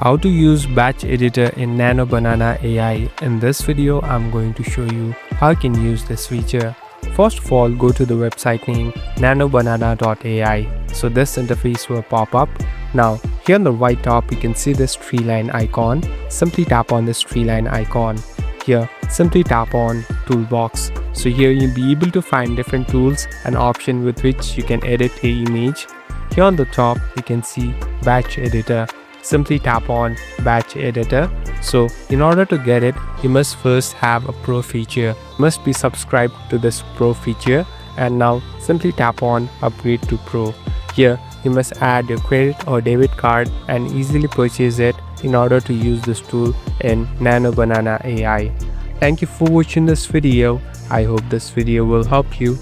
How to use batch editor in Nanobanana.Ai. In this video, I'm going to show you how you can use this feature. First of all, go to the website name Nanobanana.ai. So this interface will pop up. Now, here on the right top, you can see this tree line icon. Simply tap on this tree line icon. Here, simply tap on toolbox. So here you'll be able to find different tools and options with which you can edit a image. Here on the top, you can see batch editor. Simply tap on batch editor. So in order to get it, you must first have a pro feature. You must be subscribed to this pro feature, and now simply tap on upgrade to pro. Here you must add your credit or debit card and easily purchase it in order to use this tool in Nanobanana.Ai. Thank you for watching this video. I hope this video will help you.